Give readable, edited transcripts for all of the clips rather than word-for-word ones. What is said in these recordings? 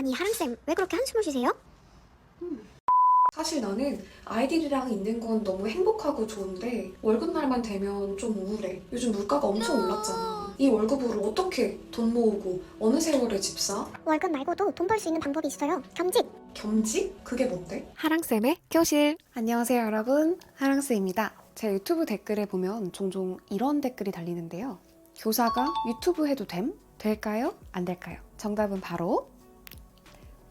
아니 하랑쌤 왜 그렇게 한숨을 쉬세요? 사실 나는 아이들이랑 있는 건 너무 행복하고 좋은데 월급날만 되면 좀 우울해. 요즘 물가가 엄청 올랐잖아. 이 월급으로 어떻게 돈 모으고 어느 세월에 집 사? 월급 말고도 돈 벌 수 있는 방법이 있어요. 겸직! 겸직? 그게 뭔데? 하랑쌤의 교실. 안녕하세요 여러분, 하랑쌤입니다. 제 유튜브 댓글에 보면 종종 이런 댓글이 달리는데요. 교사가 유튜브 해도 됨? 될까요? 안 될까요? 정답은 바로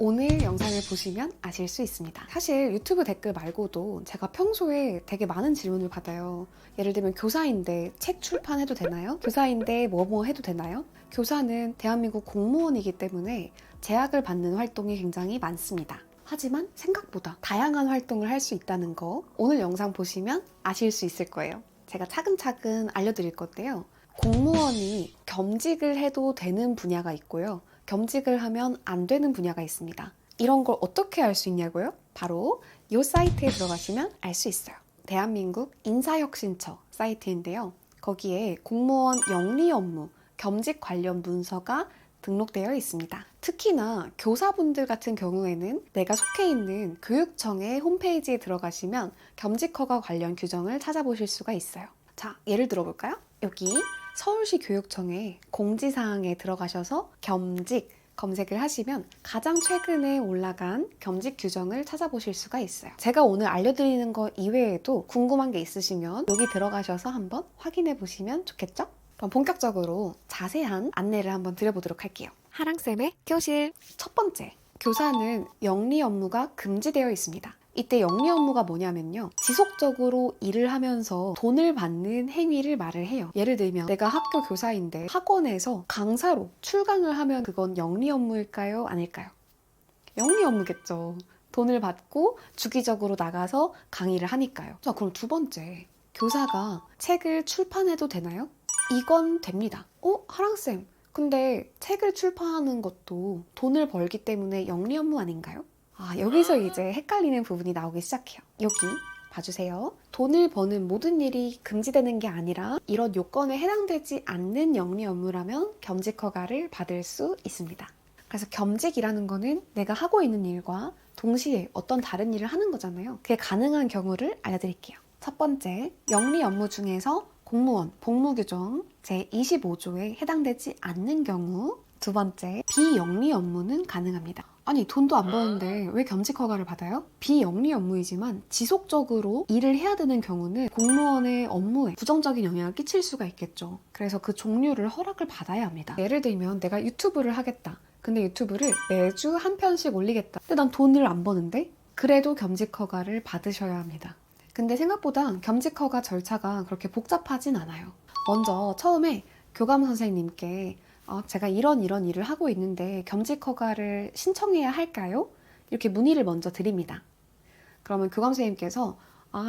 오늘 영상을 보시면 아실 수 있습니다. 사실 유튜브 댓글 말고도 제가 평소에 되게 많은 질문을 받아요. 예를 들면 교사인데 책 출판해도 되나요? 교사인데 뭐뭐 해도 되나요? 교사는 대한민국 공무원이기 때문에 제약을 받는 활동이 굉장히 많습니다. 하지만 생각보다 다양한 활동을 할 수 있다는 거 오늘 영상 보시면 아실 수 있을 거예요. 제가 차근차근 알려드릴 건데요. 공무원이 겸직을 해도 되는 분야가 있고요. 겸직을 하면 안 되는 분야가 있습니다. 이런 걸 어떻게 알 수 있냐고요? 바로 이 사이트에 들어가시면 알 수 있어요. 대한민국 인사혁신처 사이트인데요. 거기에 공무원 영리 업무, 겸직 관련 문서가 등록되어 있습니다. 특히나 교사분들 같은 경우에는 내가 속해 있는 교육청의 홈페이지에 들어가시면 겸직 허가 관련 규정을 찾아보실 수가 있어요. 자, 예를 들어볼까요? 여기 서울시 교육청의 공지사항에 들어가셔서 겸직 검색을 하시면 가장 최근에 올라간 겸직 규정을 찾아보실 수가 있어요. 제가 오늘 알려드리는 거 이외에도 궁금한 게 있으시면 여기 들어가셔서 한번 확인해 보시면 좋겠죠? 그럼 본격적으로 자세한 안내를 한번 드려보도록 할게요. 하랑쌤의 교실. 첫 번째, 교사는 영리 업무가 금지되어 있습니다. 이때 영리 업무가 뭐냐면요, 지속적으로 일을 하면서 돈을 받는 행위를 말을 해요. 예를 들면 내가 학교 교사인데 학원에서 강사로 출강을 하면 그건 영리 업무일까요? 아닐까요? 영리 업무겠죠. 돈을 받고 주기적으로 나가서 강의를 하니까요. 자, 그럼 두 번째, 교사가 책을 출판해도 되나요? 이건 됩니다. 하랑쌤, 근데 책을 출판하는 것도 돈을 벌기 때문에 영리 업무 아닌가요? 여기서 이제 헷갈리는 부분이 나오기 시작해요. 여기 봐주세요. 돈을 버는 모든 일이 금지되는 게 아니라 이런 요건에 해당되지 않는 영리 업무라면 겸직 허가를 받을 수 있습니다. 그래서 겸직이라는 거는 내가 하고 있는 일과 동시에 어떤 다른 일을 하는 거잖아요. 그게 가능한 경우를 알려드릴게요. 첫 번째, 영리 업무 중에서 공무원 복무규정 제25조에 해당되지 않는 경우. 두 번째, 비영리 업무는 가능합니다. 아니, 돈도 안 버는데 왜 겸직 허가를 받아요? 비영리 업무이지만 지속적으로 일을 해야 되는 경우는 공무원의 업무에 부정적인 영향을 끼칠 수가 있겠죠. 그래서 그 종류를 허락을 받아야 합니다. 예를 들면 내가 유튜브를 하겠다. 근데 유튜브를 매주 한 편씩 올리겠다. 근데 난 돈을 안 버는데? 그래도 겸직 허가를 받으셔야 합니다. 근데 생각보다 겸직 허가 절차가 그렇게 복잡하진 않아요. 먼저 처음에 교감 선생님께 제가 이런 일을 하고 있는데 겸직 허가를 신청해야 할까요? 이렇게 문의를 먼저 드립니다. 그러면 교감 선생님께서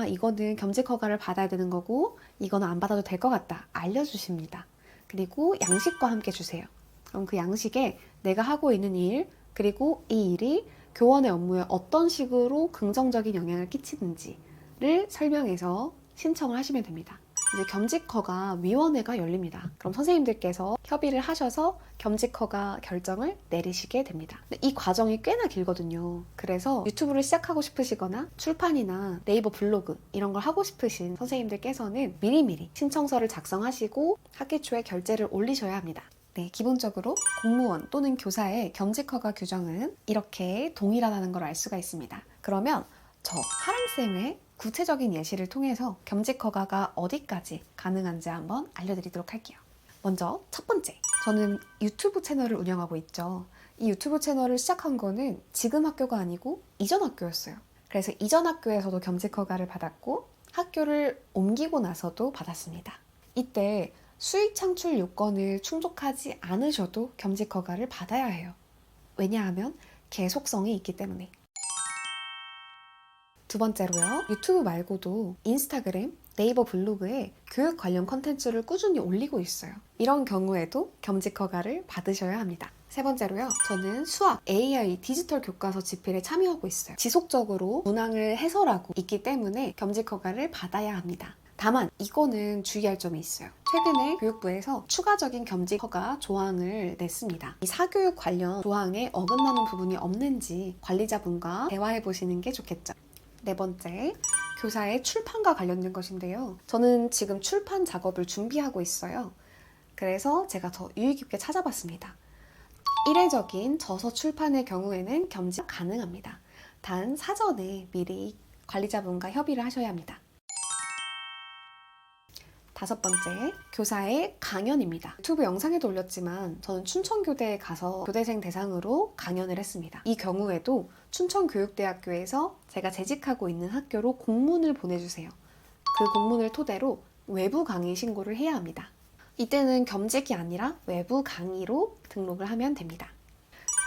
이거는 겸직 허가를 받아야 되는 거고 이거는 안 받아도 될 것 같다 알려주십니다. 그리고 양식과 함께 주세요. 그럼 그 양식에 내가 하고 있는 일, 그리고 이 일이 교원의 업무에 어떤 식으로 긍정적인 영향을 끼치는지를 설명해서 신청을 하시면 됩니다. 이제 겸직허가 위원회가 열립니다. 그럼 선생님들께서 협의를 하셔서 겸직허가 결정을 내리시게 됩니다. 근데 이 과정이 꽤나 길거든요. 그래서 유튜브를 시작하고 싶으시거나 출판이나 네이버 블로그 이런 걸 하고 싶으신 선생님들께서는 미리미리 신청서를 작성하시고 학기 초에 결제를 올리셔야 합니다. 네, 기본적으로 공무원 또는 교사의 겸직허가 규정은 이렇게 동일하다는 걸 알 수가 있습니다. 그러면 저 하랑쌤의 구체적인 예시를 통해서 겸직 허가가 어디까지 가능한지 한번 알려드리도록 할게요. 먼저 첫 번째, 저는 유튜브 채널을 운영하고 있죠. 이 유튜브 채널을 시작한 거는 지금 학교가 아니고 이전 학교였어요. 그래서 이전 학교에서도 겸직 허가를 받았고 학교를 옮기고 나서도 받았습니다. 이때 수익 창출 요건을 충족하지 않으셔도 겸직 허가를 받아야 해요. 왜냐하면 계속성이 있기 때문에. 두 번째로요, 유튜브 말고도 인스타그램, 네이버 블로그에 교육 관련 컨텐츠를 꾸준히 올리고 있어요. 이런 경우에도 겸직 허가를 받으셔야 합니다. 세 번째로요, 저는 수학, AI, 디지털 교과서 집필에 참여하고 있어요. 지속적으로 문항을 해설하고 있기 때문에 겸직 허가를 받아야 합니다. 다만 이거는 주의할 점이 있어요. 최근에 교육부에서 추가적인 겸직 허가 조항을 냈습니다. 이 사교육 관련 조항에 어긋나는 부분이 없는지 관리자분과 대화해 보시는 게 좋겠죠. 네 번째, 교사의 출판과 관련된 것인데요. 저는 지금 출판 작업을 준비하고 있어요. 그래서 제가 더 유의 깊게 찾아봤습니다. 이례적인 저서 출판의 경우에는 겸직 가능합니다. 단 사전에 미리 관리자분과 협의를 하셔야 합니다. 다섯 번째, 교사의 강연입니다. 유튜브 영상에도 올렸지만 저는 춘천교대에 가서 교대생 대상으로 강연을 했습니다. 이 경우에도 춘천교육대학교에서 제가 재직하고 있는 학교로 공문을 보내주세요. 그 공문을 토대로 외부 강의 신고를 해야 합니다. 이때는 겸직이 아니라 외부 강의로 등록을 하면 됩니다.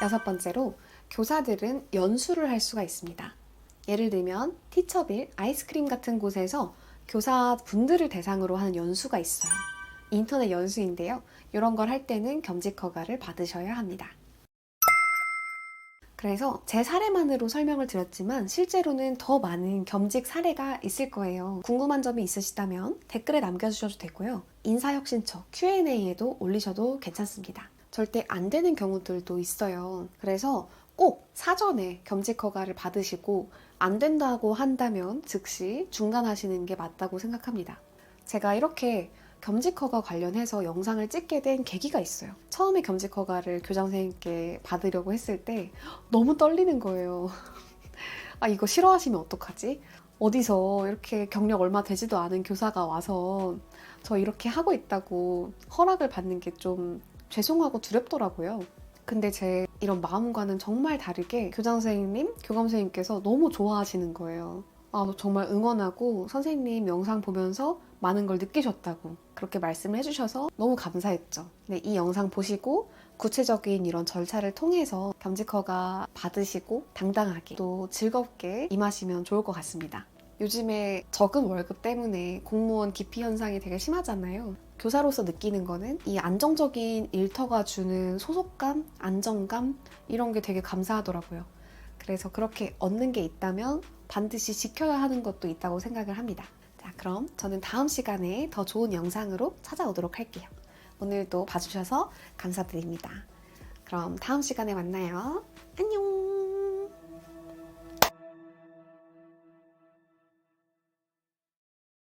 여섯 번째로, 교사들은 연수를 할 수가 있습니다. 예를 들면 티처빌, 아이스크림 같은 곳에서 교사분들을 대상으로 하는 연수가 있어요. 인터넷 연수인데요. 이런 걸 할 때는 겸직 허가를 받으셔야 합니다. 그래서 제 사례만으로 설명을 드렸지만 실제로는 더 많은 겸직 사례가 있을 거예요. 궁금한 점이 있으시다면 댓글에 남겨주셔도 되고요. 인사혁신처 Q&A에도 올리셔도 괜찮습니다. 절대 안 되는 경우들도 있어요. 그래서 꼭 사전에 겸직 허가를 받으시고 안 된다고 한다면 즉시 중단하시는 게 맞다고 생각합니다. 제가 이렇게 겸직 허가 관련해서 영상을 찍게 된 계기가 있어요. 처음에 겸직 허가를 교장 선생님께 받으려고 했을 때 너무 떨리는 거예요. 아, 이거 싫어하시면 어떡하지? 어디서 이렇게 경력 얼마 되지도 않은 교사가 와서 저 이렇게 하고 있다고 허락을 받는 게 좀 죄송하고 두렵더라고요. 근데 제 이런 마음과는 정말 다르게 교장 선생님, 교감 선생님께서 너무 좋아하시는 거예요. 아, 정말 응원하고 선생님 영상 보면서 많은 걸 느끼셨다고 그렇게 말씀을 해주셔서 너무 감사했죠. 네, 이 영상 보시고 구체적인 이런 절차를 통해서 겸직 허가 받으시고 당당하게 또 즐겁게 임하시면 좋을 것 같습니다. 요즘에 적은 월급 때문에 공무원 기피 현상이 되게 심하잖아요. 교사로서 느끼는 거는 이 안정적인 일터가 주는 소속감, 안정감 이런 게 되게 감사하더라고요. 그래서 그렇게 얻는 게 있다면 반드시 지켜야 하는 것도 있다고 생각을 합니다. 자, 그럼 저는 다음 시간에 더 좋은 영상으로 찾아오도록 할게요. 오늘도 봐주셔서 감사드립니다. 그럼 다음 시간에 만나요. 안녕!